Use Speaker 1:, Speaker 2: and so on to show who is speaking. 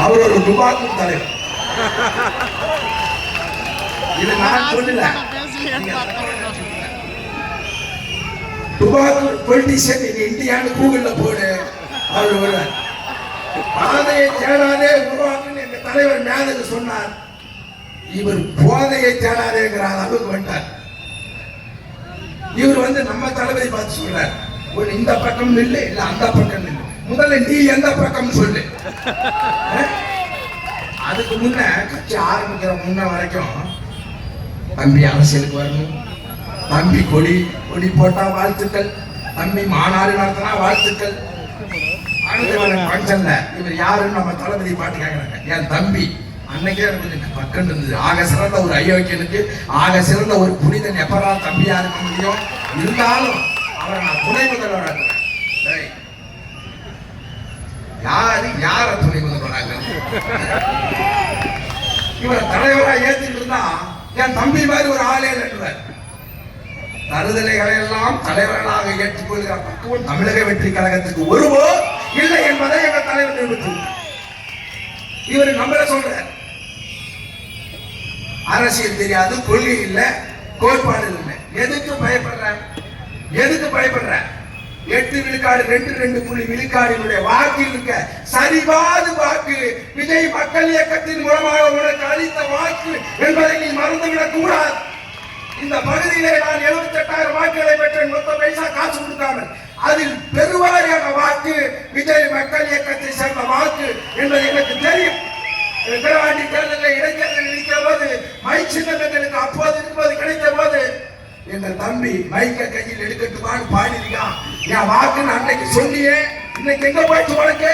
Speaker 1: அவர் ஒரு டுபாக்கு தலைவர். இது நான் சொல்லல. டுபாக்கு பொலிட்டிஷியன் இன் இந்தியான்னு கூகுள்ல போடு, அவர் வருவார். பாதையை தேடாதே உருவாக்குன்னு எங்க தலைவர் மேலுக்கு சொன்னார். இவர் போதையை தேடாதேங்கிற அளவுக்கு வந்துட்டார். இவர் வந்து நம்ம தளபதி பார்த்து சொல்றார், இந்த பக்கம் நில்லு, இல்ல அந்த பக்கம் நில்லு, முதல்ல நீ எந்த பக்கம் சொல்லு. அதுக்கு முன்ன கட்சி ஆரம்பிக்கிற முன்ன வரைக்கும் தம்பி அரசியலுக்கு வரணும், தம்பி கொடி போட்டா வாழ்த்துக்கள், தம்பி மாநாடு நடத்தினா வாழ்த்துக்கள். பங்கன்ல இவர் யாருன்னு நம்ம தளபதி பாட்டு கேட்கிறாங்க. என் தம்பி அன்னைக்கே எனக்கு பக்கம் இருந்தது. ஆக சிறந்த ஒரு அயோக்கியனுக்கு ஆக சிறந்த ஒரு புனிதன் எப்பரா தம்பியா இருக்க முடியும்? இருந்தாலும் அவரை நான் துணை முதல்வர். யார துணை முதல்வராங்க? இவரை தலைவரா ஏற்றிட்டு இருந்தா என் தம்பி மாதிரி ஒரு ஆளே இல்லைன்றார். தருதலைகளை எல்லாம் தலைவர்களாக ஏற்றுக்கொள்கிற பக்குவம் தமிழக வெற்றி கழகத்துக்கு ஒருவோ இல்லை என்பதை எங்கள் தலைவர் நிரூபித்து இவரு நம்மள சொல்ற. அரசியல் தெரியாது, கொள்கை இல்லை, கோட்பாடு இல்லை. எதுக்கு பயப்படுற? 8 விழுக்காடு 2 விழுக்காடினுடைய வாக்கில் இருக்க சரிபாது வாக்கு விஜய் மக்கள் இயக்கத்தின் மூலமாக உனக்கு அளித்த வாக்கு என்பதை நீ மறந்துவிடக் கூடாது. இந்த பகுதியிலே நான் 78,000 வாக்குகளை பெற்றேன், மொத்த பைசா காசு கொடுக்காமல். அதில் பெருவாரியான வாக்கு விஜய் மக்கள் இயக்கத்தை சேர்ந்த வாக்கு என்பது எனக்கு தெரியும். விக்கிரவாண்டி தேர்தலில் இடைத்தேர்தலில் இருக்கிற போது மைக் சின்னம் எங்களுக்கு அப்போது இருக்கும்போது கிடைத்த போது எங்கள் தம்பி மைக்க கையில் எடுக்கட்டுமான்னு பாடிருக்கான். என் வாக்குன்னு அன்னைக்கு சொன்னியே, இன்னைக்கு எங்க போயிட்டு உனக்கு?